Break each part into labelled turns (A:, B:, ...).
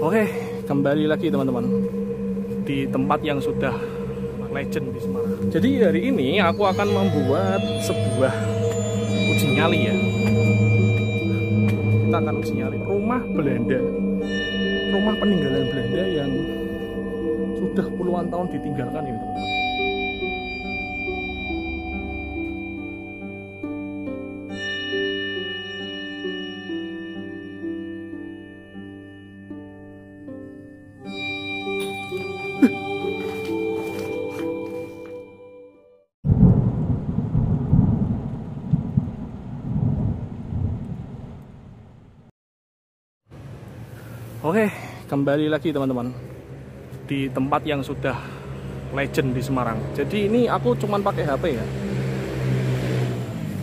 A: Oke, kembali lagi teman-teman di tempat yang sudah legend di Semarang. Jadi hari ini aku akan membuat sebuah uji nyali ya. Kita akan uji nyali rumah Belanda, rumah peninggalan Belanda yang sudah puluhan tahun ditinggalkan ini teman-teman. Oke, kembali lagi teman-teman di tempat yang sudah legend di Semarang. Jadi ini aku cuman pakai HP ya,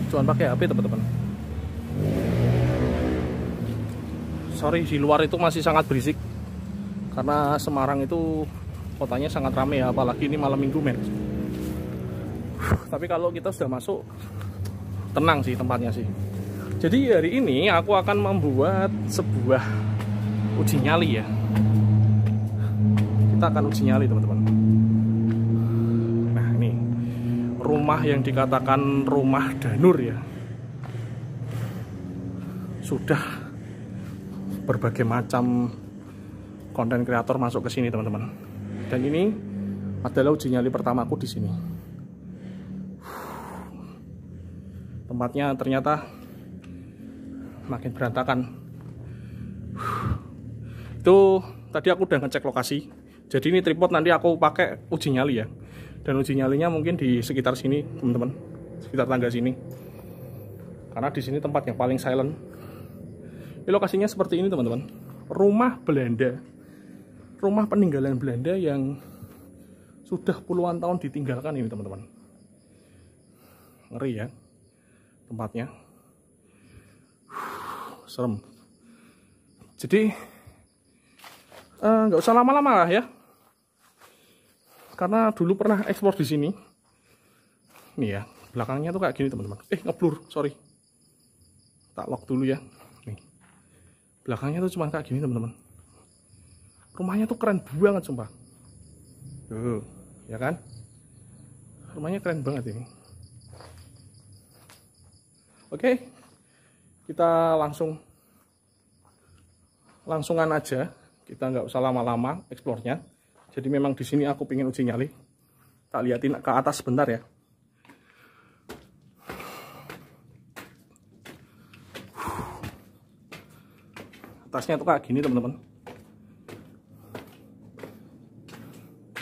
A: cuman pakai HP teman-teman. Sorry, di luar itu masih sangat berisik karena Semarang itu kotanya sangat ramai ya, apalagi ini malam minggu men. Tapi kalau kita sudah masuk, tenang sih tempatnya sih. Jadi hari ini aku akan membuat sebuah uji nyali ya. Kita akan uji nyali teman-teman. Nah ini rumah yang dikatakan rumah Danur ya. Sudah berbagai macam konten kreator masuk ke sini teman-teman. Dan ini adalah uji nyali pertamaku di sini. Tempatnya ternyata makin berantakan. Itu tadi aku udah ngecek lokasi. Jadi ini tripod nanti aku pakai uji nyali ya. Dan uji nyalinya mungkin di sekitar sini teman-teman, sekitar tangga sini. Karena di sini tempat yang paling silent. Ini lokasinya seperti ini teman-teman. Rumah Belanda, rumah peninggalan Belanda yang sudah puluhan tahun ditinggalkan ini teman-teman. Ngeri ya tempatnya. Serem. Jadi nggak usah lama-lama lah ya, karena dulu pernah ekspor di sini. Nih ya, belakangnya tuh kayak gini teman-teman. Ngeblur, sorry. Tak lock dulu ya. Nih, belakangnya tuh cuma kayak gini teman-teman. Rumahnya tuh keren banget sumpah. Tuh, ya kan? Rumahnya keren banget ini. Oke, kita langsungan aja. Kita nggak usah lama-lama eksplornya. Jadi memang di sini aku pengen uji nyali. Tak liatin ke atas sebentar ya. Atasnya tuh kayak gini teman-teman.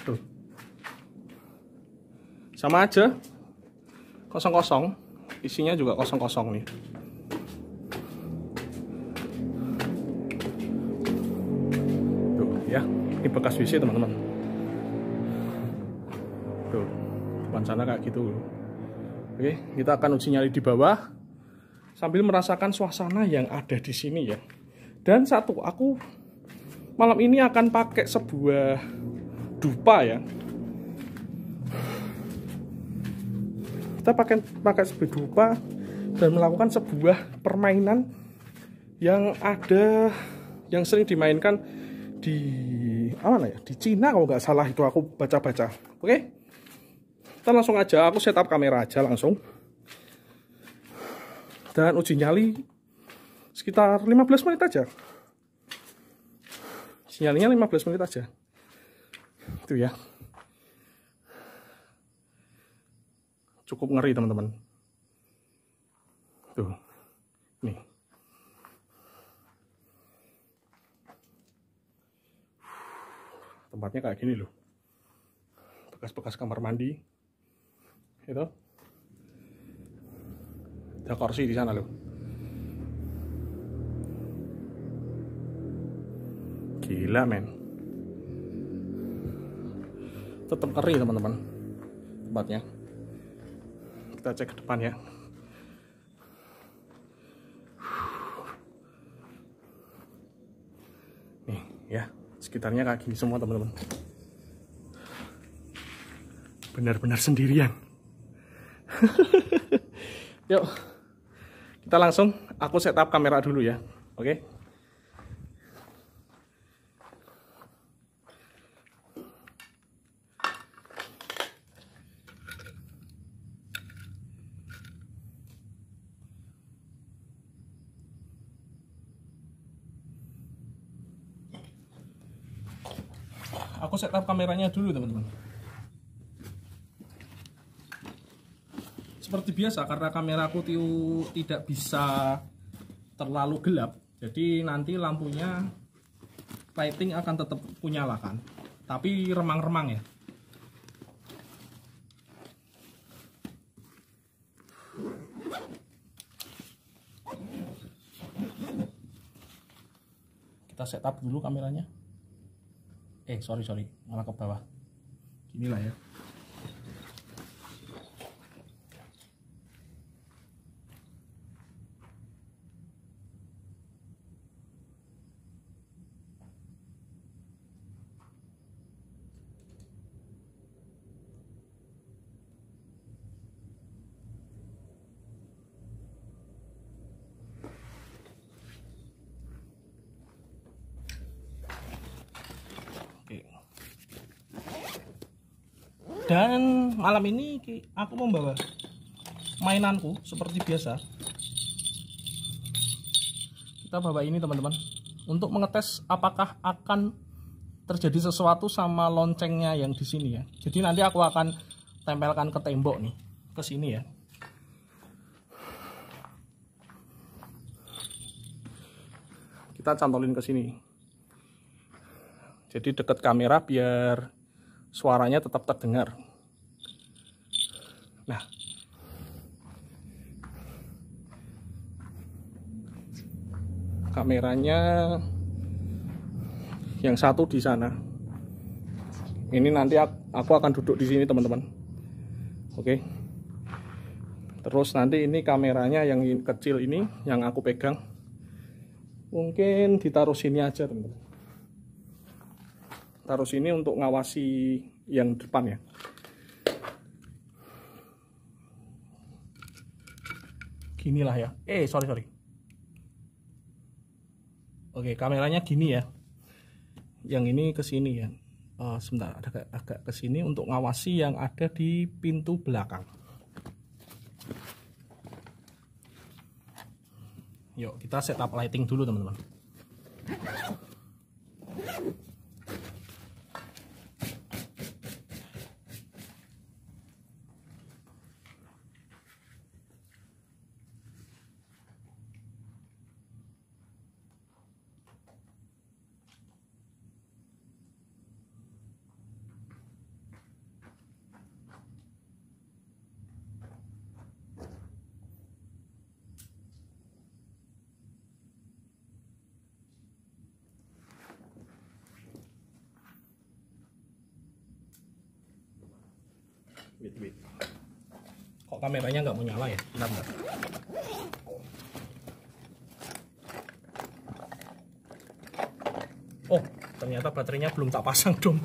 A: Tuh. Sama aja. Kosong-kosong. Isinya juga kosong-kosong nih. Ya, ini bekas WC teman-teman. Tuh, depan sana kayak gitu. Oke, kita akan uji nyali di bawah sambil merasakan suasana yang ada di sini ya. Dan satu, aku malam ini akan pakai sebuah dupa ya. Kita pakai sebuah dupa dan melakukan sebuah permainan yang sering dimainkan di mana ya, di Cina kalau nggak salah, itu aku baca-baca. Oke, kita langsung aja, aku setup kamera aja langsung dan uji nyali sekitar 15 menit aja. Sinyalnya 15 menit aja itu ya. Cukup ngeri teman-teman. Tuh, nih. Tempatnya kayak gini loh, bekas-bekas kamar mandi itu, ada kursi di sana loh. Gila men, tetap kering teman-teman tempatnya. Kita cek ke depan ya. Nih ya, sekitarnya kayak gini semua teman-teman. Benar-benar sendirian. Yuk, kita langsung, aku setup kamera dulu ya. Oke. Aku setup kameranya dulu teman-teman. Seperti biasa, karena kameraku tidak bisa terlalu gelap, jadi nanti lampunya lighting akan tetap kunyalakan, tapi remang-remang ya. Kita setup dulu kameranya. Sorry, malah ke bawah. Inilah ya. Dan malam ini aku membawa mainanku seperti biasa. Kita bawa ini teman-teman, untuk mengetes apakah akan terjadi sesuatu sama loncengnya yang di sini ya. Jadi nanti aku akan tempelkan ke tembok nih, ke sini ya. Kita cantolin ke sini. Jadi dekat kamera biar suaranya tetap terdengar. Nah, kameranya yang satu di sana. Ini nanti aku akan duduk di sini teman-teman. Oke. Terus nanti ini kameranya yang kecil ini yang aku pegang, mungkin ditaruh sini aja teman-teman. Taruh sini untuk ngawasi yang depan ya. Ginilah ya. Sorry. Oke, kameranya gini ya. Yang ini ke sini ya. Sebentar, agak ke sini untuk ngawasi yang ada di pintu belakang. Yuk, kita setup lighting dulu teman-teman. Wait. Kok kameranya nggak mau nyala ya? Bentar. Oh, ternyata baterainya belum tak pasang dong.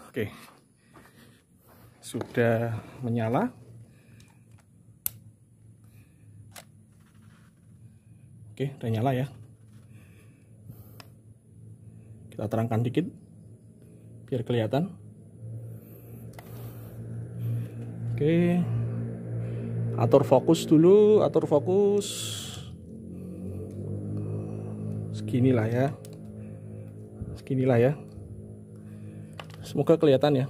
A: Oke, sudah menyala. Oke, udah nyala ya. Kita terangkan dikit biar kelihatan. Oke, atur fokus dulu, atur fokus. Seginilah ya. Semoga kelihatan ya,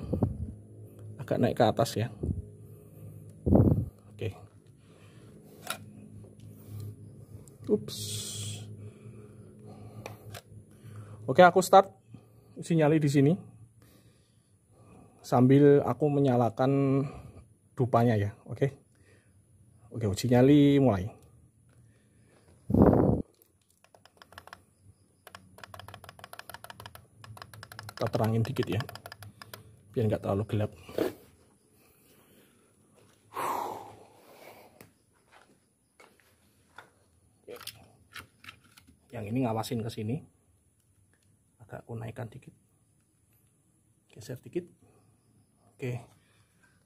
A: agak naik ke atas ya. Oke. Ups. Oke, aku start uji nyali di sini sambil aku menyalakan dupanya ya. Oke, uji nyali mulai. Kita terangin dikit ya, biar nggak terlalu gelap. Yang ini ngawasin ke sini, agak aku naikkan dikit, geser dikit. Oke,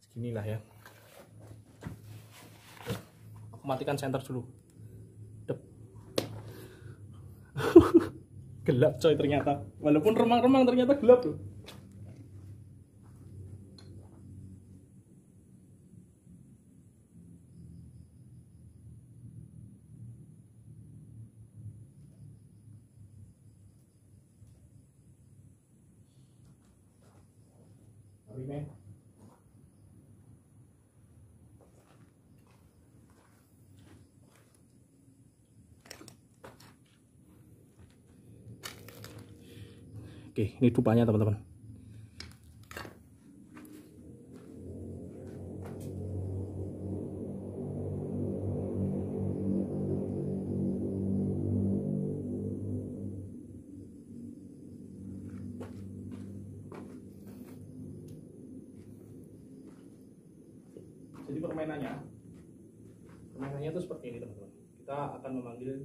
A: seginilah ya. matikan senter dulu. Dep. Gelap coy ternyata, walaupun remang-remang ternyata gelap loh. Oke, ini dupanya teman-teman. Jadi permainannya itu seperti ini teman-teman. Kita akan memanggil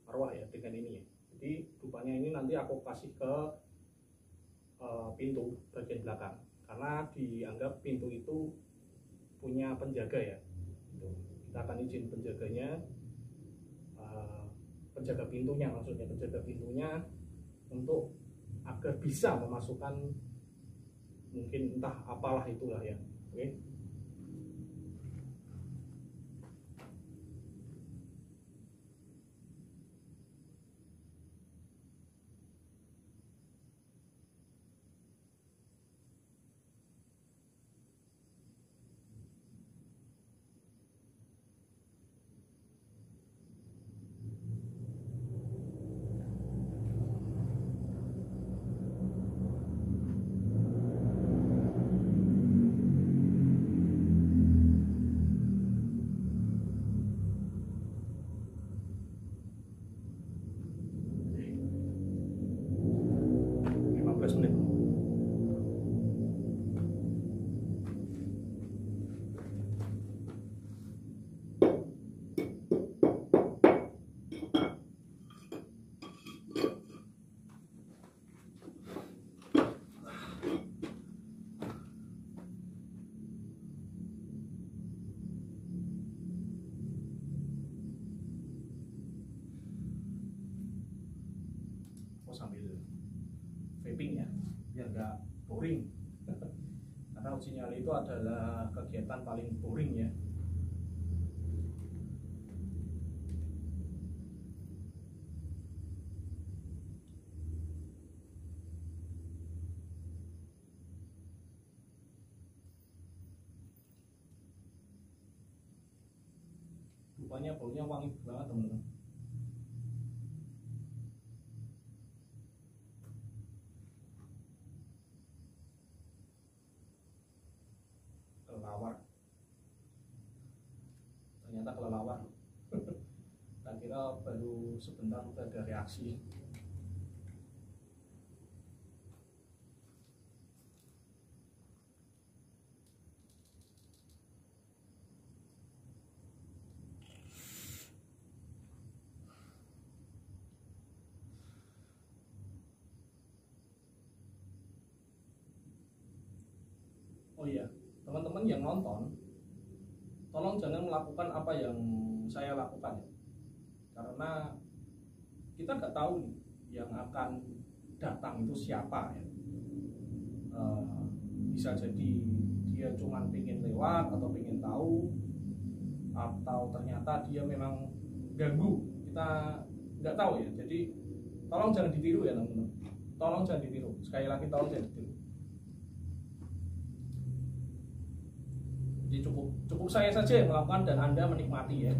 A: arwah ya dengan ini ya. Jadi dupanya ini nanti aku kasih ke pintu bagian belakang, karena dianggap pintu itu punya penjaga ya. Kita akan izin penjaganya, penjaga pintunya maksudnya, penjaga pintunya untuk agar bisa memasukkan mungkin entah apalah itulah ya. Oke. Menit. Sambil vaping ya, biar nggak boring. Karena uji nyali itu adalah kegiatan paling boring ya. Rupanya baunya wangi banget teman-teman. Kelelawar, ternyata kelelawar. Tak kira baru sebentar udah ada reaksi. Oh iya, teman-teman yang nonton, tolong jangan melakukan apa yang saya lakukan ya. Karena kita nggak tahu nih yang akan datang itu siapa ya. Bisa jadi dia cuma pengen lewat atau pengen tahu, atau ternyata dia memang ganggu, kita nggak tahu ya. Jadi tolong jangan ditiru ya teman-teman, tolong jangan ditiru, sekali lagi tolong jangan ditiru. Jadi cukup saya saja yang melakukan dan Anda menikmati ya.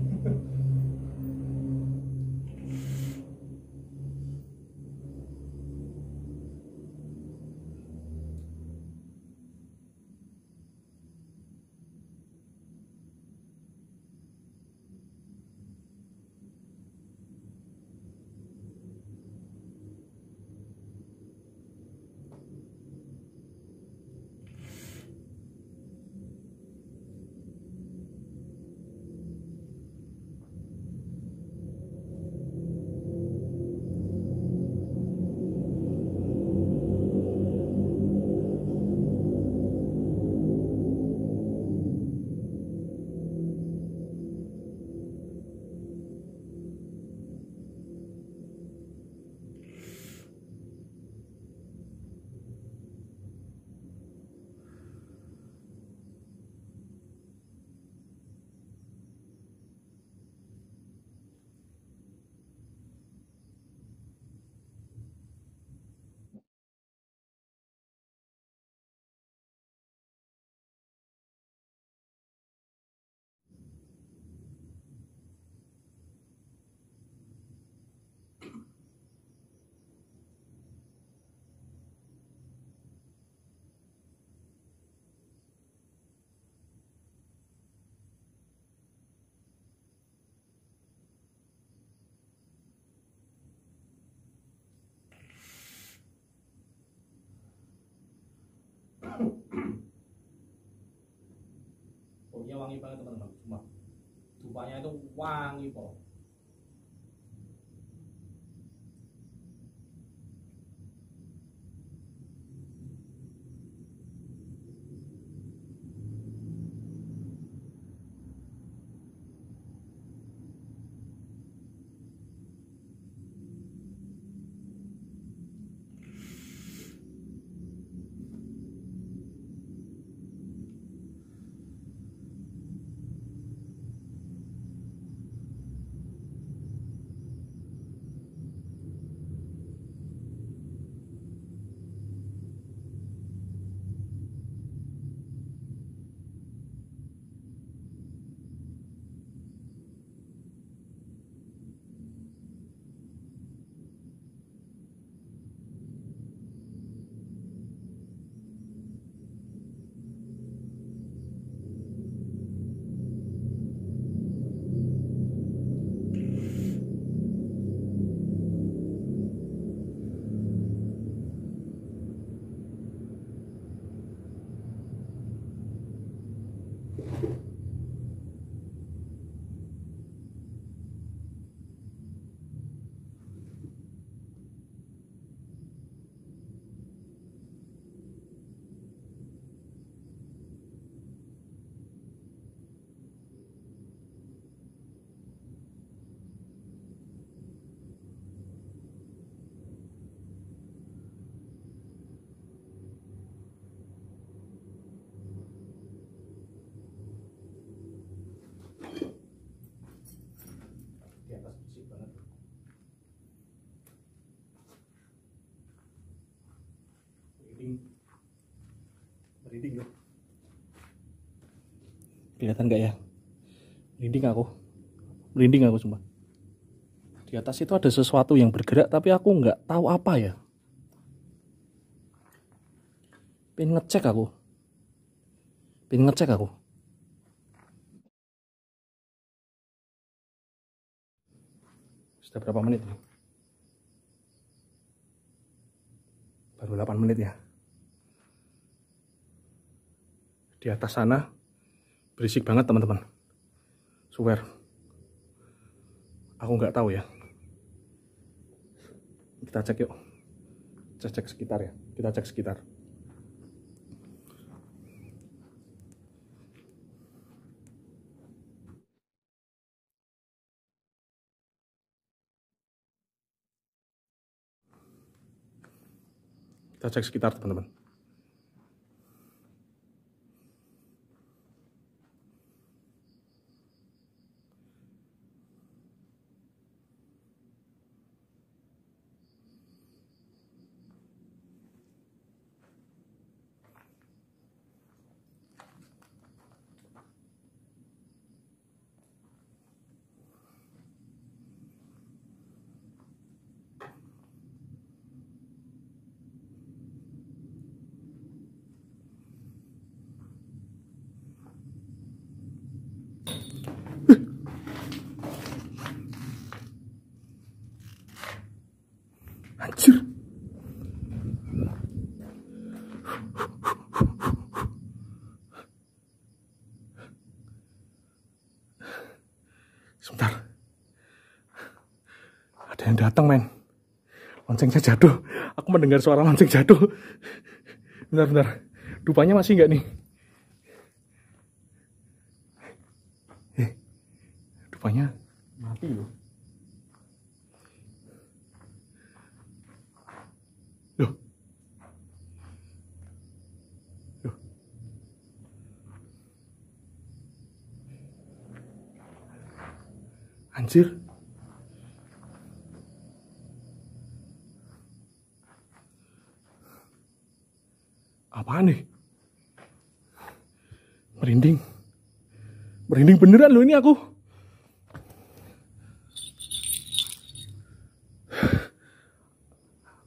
A: wangi banget teman-teman. Cuma dupanya itu wangi kok. Merinding loh. Kelihatan nggak ya? Merinding aku sumpah. Di atas itu ada sesuatu yang bergerak tapi aku nggak tahu apa ya. Pengen ngecek aku. Sudah berapa menit nih? Baru 8 menit ya. Di atas sana berisik banget teman-teman. Swear. Aku nggak tahu ya. Kita cek yuk. Cek sekitar ya. Kita cek sekitar. Kita cek sekitar teman-teman. Anjir. Sebentar. Ada yang datang, men. Loncengnya jatuh. Aku mendengar suara lonceng jatuh. Bentar. Dupanya masih nggak nih? Dupanya mati loh. Anjir. Apaan nih? Merinding. Merinding beneran loh ini aku.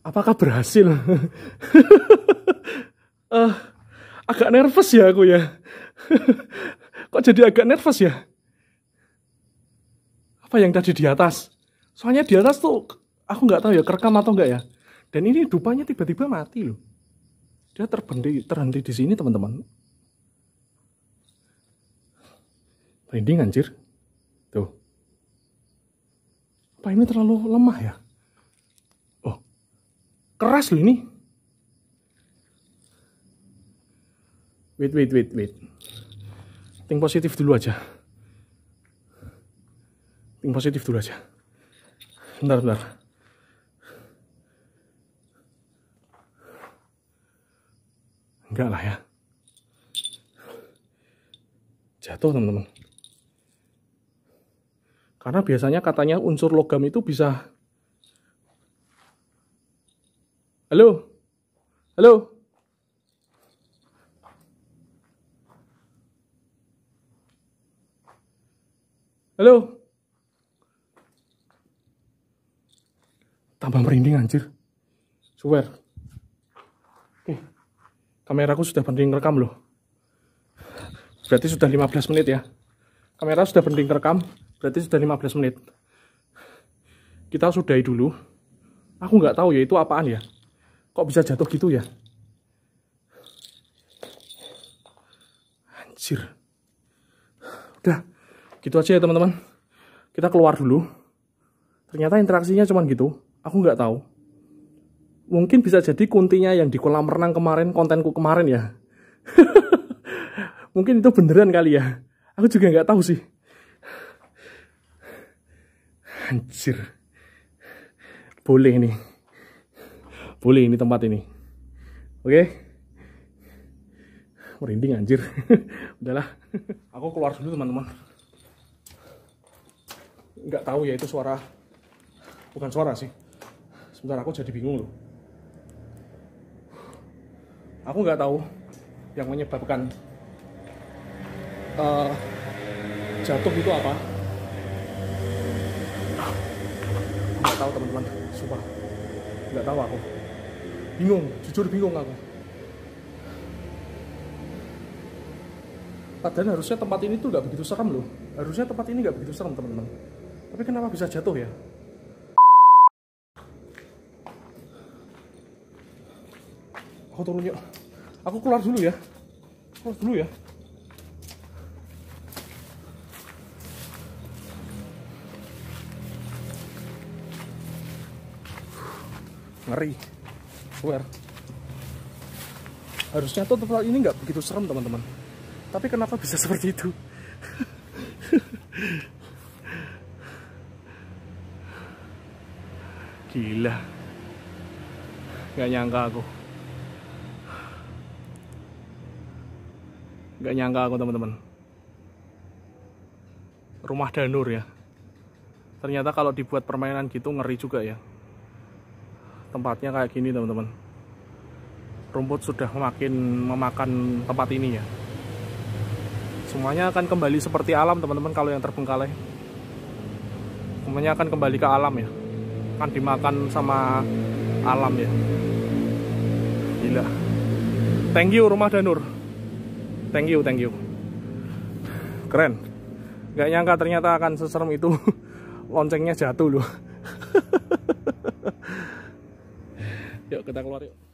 A: Apakah berhasil? Agak nervous ya aku ya. Kok jadi agak nervous ya? Apa yang tadi di atas? Soalnya di atas tuh aku nggak tahu ya kerekam atau enggak ya. Dan ini dupanya tiba-tiba mati loh. Dia terhenti di sini teman-teman. Merinding anjir. Tuh. Apa ini terlalu lemah ya? Oh. Keras loh ini. Wait. Think positif dulu aja. Bentar. Enggak lah ya. Jatuh teman-teman. Karena biasanya katanya unsur logam itu bisa. Halo? Tambah merinding anjir. Swear. Oke. Kameraku sudah berhenti rekam loh. Berarti sudah 15 menit ya. Kamera sudah berhenti rekam, berarti sudah 15 menit. Kita sudahi dulu. Aku nggak tahu ya itu apaan ya. Kok bisa jatuh gitu ya? Anjir. Udah, gitu aja ya teman-teman. Kita keluar dulu. Ternyata interaksinya cuma gitu. Aku nggak tahu. Mungkin bisa jadi kuntinya yang di kolam renang kemarin, kontenku kemarin ya. Mungkin itu beneran kali ya. Aku juga nggak tahu sih. Anjir. Boleh ini tempat ini. Oke. Merinding anjir. Udahlah. Aku keluar dulu teman-teman. Nggak tahu ya itu suara. Bukan suara sih. Sebentar aku jadi bingung loh. Aku nggak tahu yang menyebabkan jatuh itu apa. Nggak tahu teman-teman, sumpah nggak tahu aku. Bingung, jujur bingung aku. Padahal harusnya tempat ini tuh nggak begitu serem loh. Harusnya tempat ini nggak begitu serem teman-teman. Tapi kenapa bisa jatuh ya? Aku turun yuk. Aku keluar dulu ya. Ngeri. Swear. Harusnya tuh tempat ini nggak begitu serem teman-teman. Tapi kenapa bisa seperti itu? Gila. Gak nyangka aku teman-teman. Rumah Danur ya. Ternyata kalau dibuat permainan gitu ngeri juga ya. Tempatnya kayak gini teman-teman. Rumput sudah memakan tempat ini ya. Semuanya akan kembali seperti alam teman-teman kalau yang terbengkalai. Semuanya akan kembali ke alam ya. Akan dimakan sama alam ya. Gila. Thank you Rumah Danur. Thank you. Keren. Gak nyangka ternyata akan seserem itu. Loncengnya jatuh loh. Yuk kita keluar yuk.